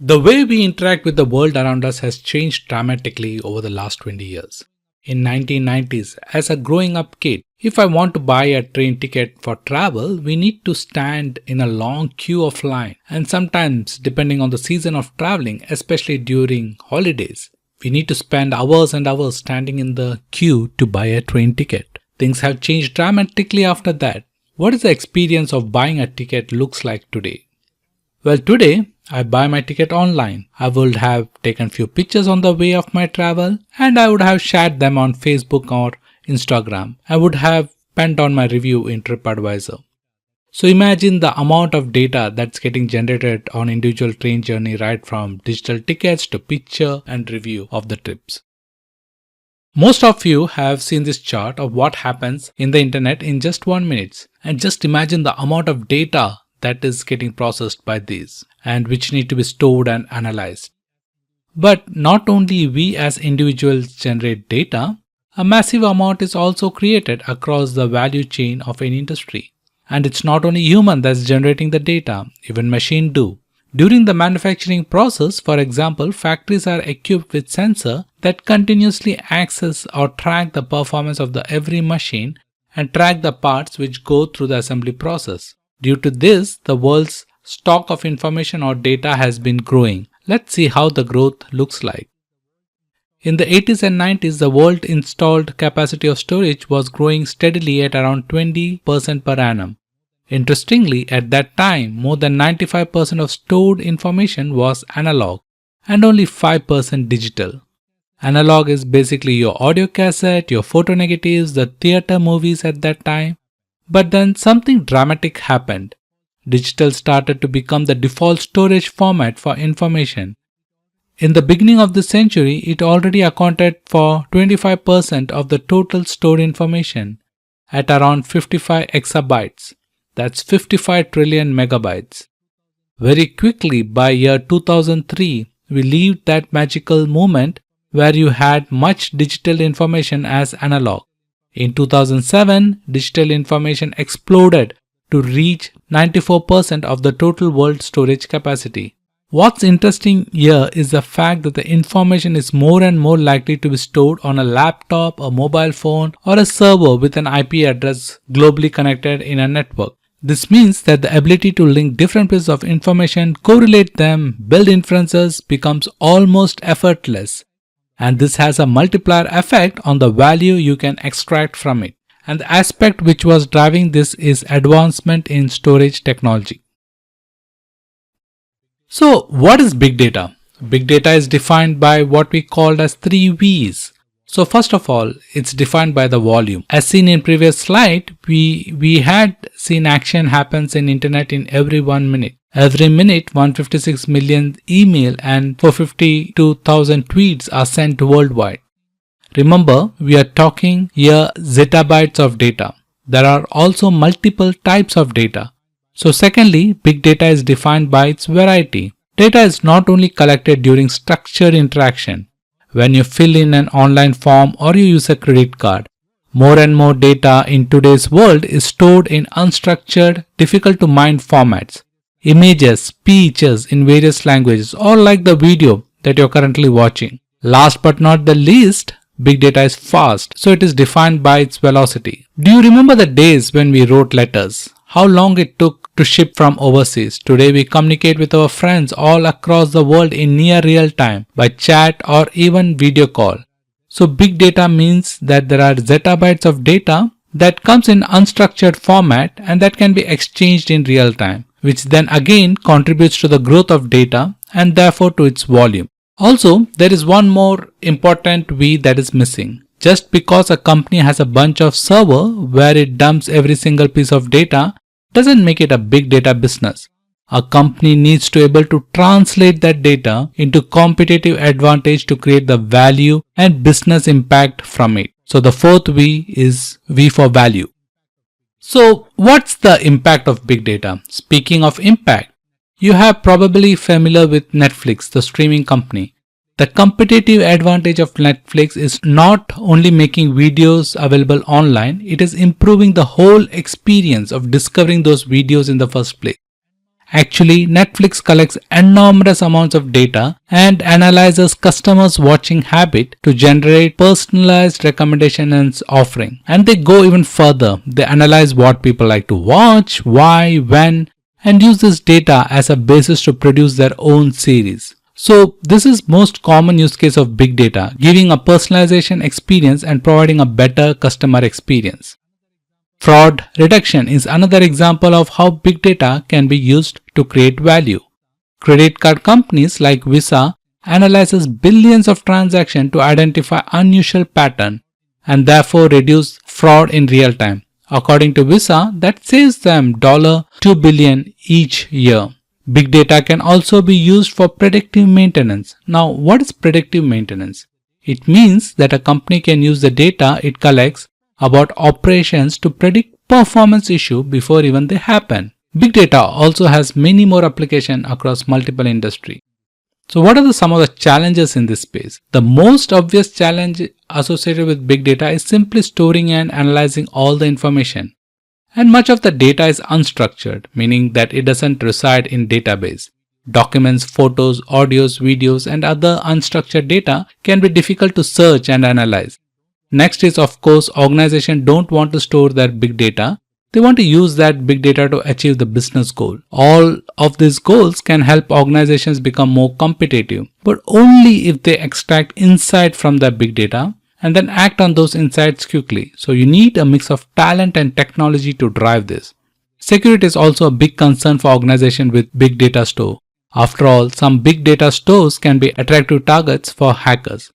The way we interact with the world around us has changed dramatically over the last 20 years. In 1990s, as a growing up kid, if I want to buy a train ticket for travel, we need to stand in a long queue of line, and sometimes depending on the season of traveling, especially during holidays, we need to spend hours and hours standing in the queue to buy a train ticket. Things have changed dramatically after that. What is the experience of buying a ticket looks like today? Well, today I buy my ticket online. I would have taken few pictures on the way of my travel and I would have shared them on Facebook or Instagram. I would have penned on my review in TripAdvisor. So imagine the amount of data that's getting generated on individual train journey, right from digital tickets to picture and review of the trips. Most of you have seen this chart of what happens in the internet in just 1 minute, and just imagine the amount of data that is getting processed by these and which need to be stored and analyzed. But not only we as individuals generate data, a massive amount is also created across the value chain of an industry. And it's not only human that's generating the data, even machine do. During the manufacturing process, for example, factories are equipped with sensors that continuously access or track the performance of the every machine and track the parts which go through the assembly process. Due to this, the world's stock of information or data has been growing. Let's see how the growth looks like. In the 80s and 90s, the world installed capacity of storage was growing steadily at around 20% per annum. Interestingly, at that time, more than 95% of stored information was analog and only 5% digital. Analog is basically your audio cassette, your photo negatives, the theater movies at that time. But then something dramatic happened. Digital started to become the default storage format for information. In the beginning of the century, it already accounted for 25% of the total stored information at around 55 exabytes. That's 55 trillion megabytes. Very quickly, by year 2003, we lived that magical moment where you had much digital information as analog. In 2007, digital information exploded to reach 94% of the total world storage capacity. What's interesting here is the fact that the information is more and more likely to be stored on a laptop, a mobile phone, or a server with an IP address globally connected in a network. This means that the ability to link different pieces of information, correlate them, build inferences becomes almost effortless. And this has a multiplier effect on the value you can extract from it. And the aspect which was driving this is advancement in storage technology. So what is big data? Big data is defined by what we called as 3 V's. So first of all, it's defined by the volume. As seen in previous slide, we had seen action happens in internet in every 1 minute. Every minute, 156 million email and 452,000 tweets are sent worldwide. Remember, we are talking here zettabytes of data. There are also multiple types of data. So secondly, big data is defined by its variety. Data is not only collected during structured interaction. When you fill in an online form or you use a credit card, more and more data in today's world is stored in unstructured, difficult to mine formats. Images, speeches in various languages, or like the video that you're currently watching. Last but not the least, big data is fast, so it is defined by its velocity. Do you remember the days when we wrote letters? How long it took to ship from overseas? Today we communicate with our friends all across the world in near real time by chat or even video call. So big data means that there are zettabytes of data that comes in unstructured format and that can be exchanged in real time, which then again contributes to the growth of data and therefore to its volume. Also, there is one more important V that is missing. Just because a company has a bunch of server where it dumps every single piece of data doesn't make it a big data business. A company needs to be able to translate that data into competitive advantage to create the value and business impact from it. So the fourth V is V for value. So what's the impact of big data? Speaking of impact, you have probably familiar with Netflix, the streaming company. The competitive advantage of Netflix is not only making videos available online, it is improving the whole experience of discovering those videos in the first place. Actually, Netflix collects enormous amounts of data and analyzes customers' watching habit to generate personalized recommendations and offering. And they go even further. They analyze what people like to watch, why, when, and use this data as a basis to produce their own series. So this is most common use case of big data, giving a personalization experience and providing a better customer experience. Fraud reduction is another example of how big data can be used to create value. Credit card companies like Visa analyzes billions of transactions to identify unusual pattern and therefore reduce fraud in real time. According to Visa, that saves them $2 billion each year. Big data can also be used for predictive maintenance. Now, what is predictive maintenance? It means that a company can use the data it collects about operations to predict performance issues before even they happen. Big data also has many more applications across multiple industries. So what are some of the challenges in this space? The most obvious challenge associated with big data is simply storing and analyzing all the information. And much of the data is unstructured, meaning that it doesn't reside in database. Documents, photos, audios, videos, and other unstructured data can be difficult to search and analyze. Next is, of course, organizations don't want to store their big data. They want to use that big data to achieve the business goal. All of these goals can help organizations become more competitive, but only if they extract insight from their big data and then act on those insights quickly. So you need a mix of talent and technology to drive this. Security is also a big concern for organizations with big data store. After all, some big data stores can be attractive targets for hackers.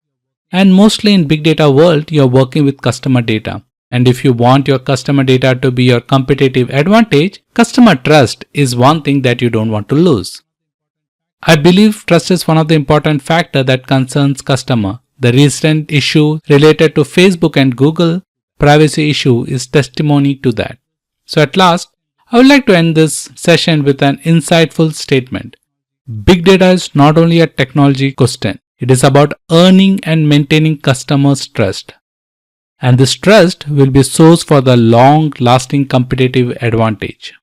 And mostly in big data world, you're working with customer data. And if you want your customer data to be your competitive advantage, customer trust is one thing that you don't want to lose. I believe trust is one of the important factors that concerns customer. The recent issue related to Facebook and Google privacy issue is testimony to that. So at last, I would like to end this session with an insightful statement. Big data is not only a technology question. It is about earning and maintaining customers' trust. And this trust will be source for the long-lasting competitive advantage.